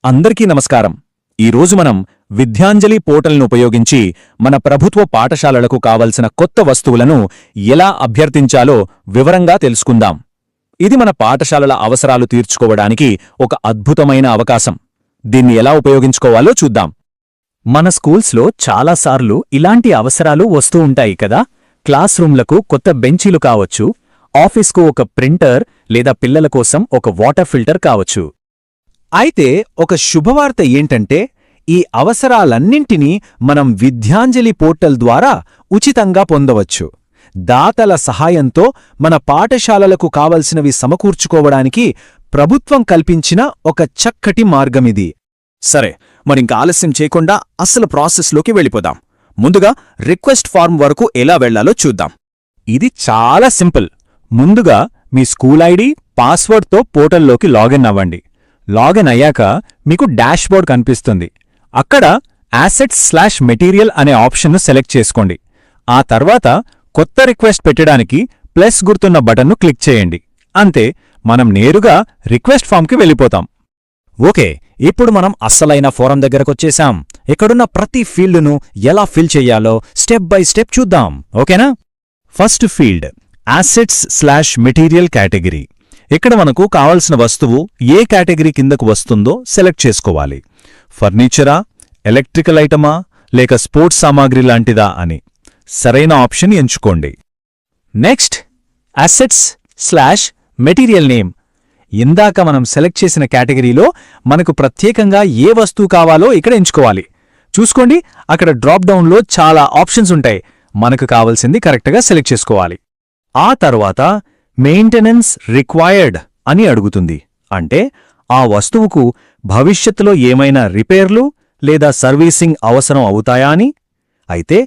అందరికీ నమస్కారం. ఈరోజు మనం విద్యాంజలి పోర్టల్ను ఉపయోగించి మన ప్రభుత్వ పాఠశాలలకు కావలసిన కొత్త వస్తువులను ఎలా అభ్యర్థించాలో వివరంగా తెలుసుకుందాం. ఇది మన పాఠశాలల అవసరాలు తీర్చుకోవడానికి ఒక అద్భుతమైన అవకాశం. దీన్ని ఎలా ఉపయోగించుకోవాలో చూద్దాం. మన స్కూల్స్లో చాలాసార్లు ఇలాంటి అవసరాలు వస్తూ ఉంటాయి కదా. క్లాస్ రూమ్లకు కొత్త బెంచీలు కావచ్చు, ఆఫీస్కు ఒక ప్రింటర్ లేదా పిల్లల కోసం ఒక వాటర్ ఫిల్టర్ కావచ్చు. అయితే ఒక శుభవార్త ఏంటంటే, ఈ అవసరాలన్నింటినీ మనం విద్యాంజలి పోర్టల్ ద్వారా ఉచితంగా పొందవచ్చు. దాతల సహాయంతో మన పాఠశాలలకు కావలసినవి సమకూర్చుకోవడానికి ప్రభుత్వం కల్పించిన ఒక చక్కటి మార్గమిది. సరే, మరింక ఆలస్యం చేయకుండా అసలు ప్రాసెస్లోకి వెళ్ళిపోదాం. ముందుగా రిక్వెస్ట్ ఫార్మ్ వరకు ఎలా వెళ్లాలో చూద్దాం. ఇది చాలా సింపుల్. ముందుగా మీ స్కూల్ ఐడి, పాస్వర్డ్తో పోర్టల్లోకి లాగిన్ అవ్వండి. లాగిన్ అయ్యాక మీకు డాష్బోర్డ్ కనిపిస్తుంది. అక్కడ assets/material అనే ఆప్షన్ను సెలెక్ట్ చేసుకోండి. ఆ తర్వాత కొత్త రిక్వెస్ట్ పెట్టడానికి ప్లస్ గుర్తున్న బటన్ను క్లిక్ చేయండి. అంతే, మనం నేరుగా రిక్వెస్ట్ ఫామ్కి వెళ్ళిపోతాం. ఓకే, ఇప్పుడు మనం అస్సలైన ఫోరం దగ్గరకొచ్చేశాం. ఇక్కడున్న ప్రతి ఫీల్డును ఎలా ఫిల్ చెయ్యాలో స్టెప్ బై స్టెప్ చూద్దాం. ఓకేనా? First field assets/material category. ఇక్కడ మనకు కావలసిన వస్తువు ఏ కేటగిరీ కిందకు వస్తుందో సెలెక్ట్ చేసుకోవాలి. ఫర్నిచరా, ఎలక్ట్రికల్ ఐటమా, లేక స్పోర్ట్స్ సామాగ్రి లాంటిదా అని సరైన ఆప్షన్ ఎంచుకోండి. Next assets/material name. ఇందాక మనం సెలెక్ట్ చేసిన కేటగిరీలో మనకు ప్రత్యేకంగా ఏ వస్తువు కావాలో ఇక్కడ ఎంచుకోవాలి. చూసుకోండి, అక్కడ డ్రాప్ డౌన్లో చాలా ఆప్షన్స్ ఉంటాయి. మనకు కావలసింది కరెక్ట్గా సెలెక్ట్ చేసుకోవాలి. ఆ తర్వాత మెయింటెనెన్స్ రిక్వైర్డ్ అని అడుగుతుంది. అంటే ఆ వస్తువుకు భవిష్యత్తులో ఏమైనా రిపేర్లు లేదా సర్వీసింగ్ అవసరం అవుతాయా అని. అయితే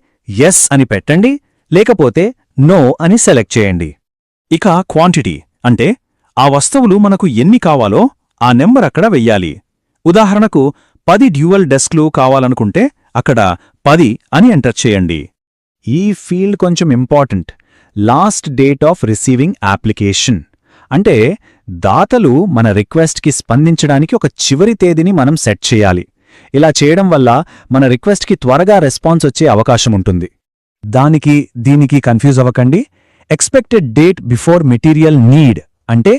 ఎస్ అని పెట్టండి, లేకపోతే నో అని సెలెక్ట్ చేయండి. ఇక క్వాంటిటీ అంటే ఆ వస్తువులు మనకు ఎన్ని కావాలో ఆ నెంబర్ అక్కడ వెయ్యాలి. ఉదాహరణకు 10 డ్యూయల్ డెస్క్లు కావాలనుకుంటే అక్కడ 10 అని ఎంటర్ చేయండి. ఈ ఫీల్డ్ కొంచెం important. Last date of receiving application అంటే దాతలు మన రిక్వెస్ట్కి స్పందించడానికి ఒక చివరి తేదీని మనం సెట్ చేయాలి. ఇలా చేయడం వల్ల మన రిక్వెస్ట్కి త్వరగా రెస్పాన్స్ వచ్చే అవకాశం ఉంటుంది. దీనికి కన్ఫ్యూజ్ అవ్వకండి. Expected date before material need అంటే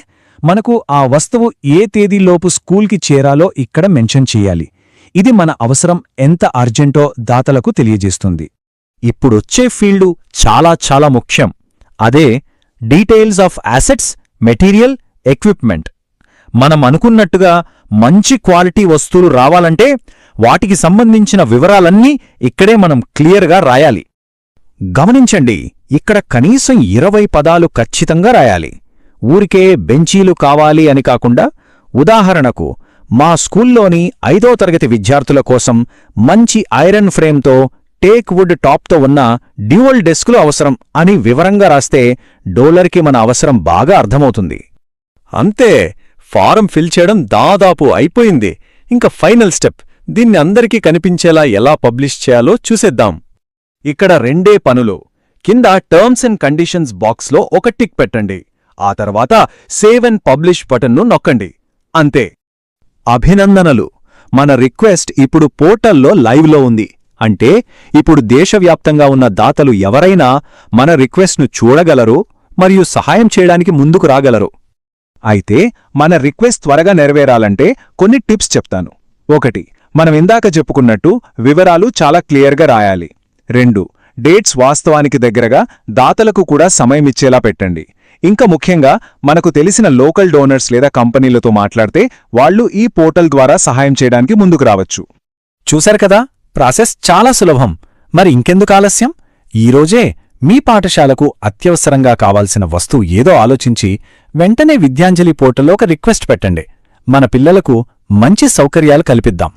మనకు ఆ వస్తువు ఏ తేదీలోపు స్కూల్కి చేరాలో ఇక్కడ మెన్షన్ చెయ్యాలి. ఇది మన అవసరం ఎంత అర్జెంటో దాతలకు తెలియజేస్తుంది. ఇప్పుడొచ్చే ఫీల్డు చాలా ముఖ్యం. అదే details of assets, material, equipment. మనం అనుకున్నట్టుగా మంచి క్వాలిటీ వస్తువులు రావాలంటే వాటికి సంబంధించిన వివరాలన్నీ ఇక్కడే మనం క్లియర్గా రాయాలి. గమనించండి, ఇక్కడ కనీసం 20 పదాలు ఖచ్చితంగా రాయాలి. ఊరికే బెంచీలు కావాలి అని కాకుండా, ఉదాహరణకు మా స్కూల్లోని 5వ తరగతి విద్యార్థుల కోసం మంచి ఐరన్ ఫ్రేమ్తో టేక్ వుడ్ టాప్తో ఉన్న డ్యూయల్ డెస్కులు అవసరం అని వివరంగా రాస్తే డోలర్కి మన అవసరం బాగా అర్థమవుతుంది. అంతే, ఫారం ఫిల్ చేయడం దాదాపు అయిపోయింది. ఇంకా ఫైనల్ స్టెప్, దీన్ని అందరికీ కనిపించేలా ఎలా పబ్లిష్ చేయాలో చూసేద్దాం. ఇక్కడ 2 పనులు. కింద టర్మ్స్ అండ్ కండిషన్స్ బాక్స్లో ఒక టిక్ పెట్టండి. ఆ తర్వాత సేవ్ అండ్ పబ్లిష్ బటన్ను నొక్కండి. అంతే. అభినందనలు, మన రిక్వెస్ట్ ఇప్పుడు పోర్టల్లో లైవ్లో ఉంది. అంటే ఇప్పుడు దేశవ్యాప్తంగా ఉన్న దాతలు ఎవరైనా మన రిక్వెస్ట్ను చూడగలరు మరియు సహాయం చేయడానికి ముందుకు రాగలరు. అయితే మన రిక్వెస్ట్ త్వరగా నెరవేరాలంటే కొన్ని టిప్స్ చెప్తాను. 1. మనం ఇందాక చెప్పుకున్నట్టు వివరాలు చాలా క్లియర్గా రాయాలి. 2. డేట్స్ వాస్తవానికి దగ్గరగా దాతలకు కూడా సమయమిచ్చేలా పెట్టండి. ఇంకా ముఖ్యంగా మనకు తెలిసిన లోకల్ డోనర్స్ లేదా కంపెనీలతో మాట్లాడితే వాళ్లు ఈ పోర్టల్ ద్వారా సహాయం చేయడానికి ముందుకు రావచ్చు. చూశారు కదా, ప్రాసెస్ చాలా సులభం. మరి ఇంకెందుకు ఆలస్యం? ఈరోజే మీ పాఠశాలకు అత్యవసరంగా కావాల్సిన వస్తువు ఏదో ఆలోచించి వెంటనే విద్యాంజలి పోర్టల్లో ఒక రిక్వెస్ట్ పెట్టండి. మన పిల్లలకు మంచి సౌకర్యాలు కల్పిద్దాం.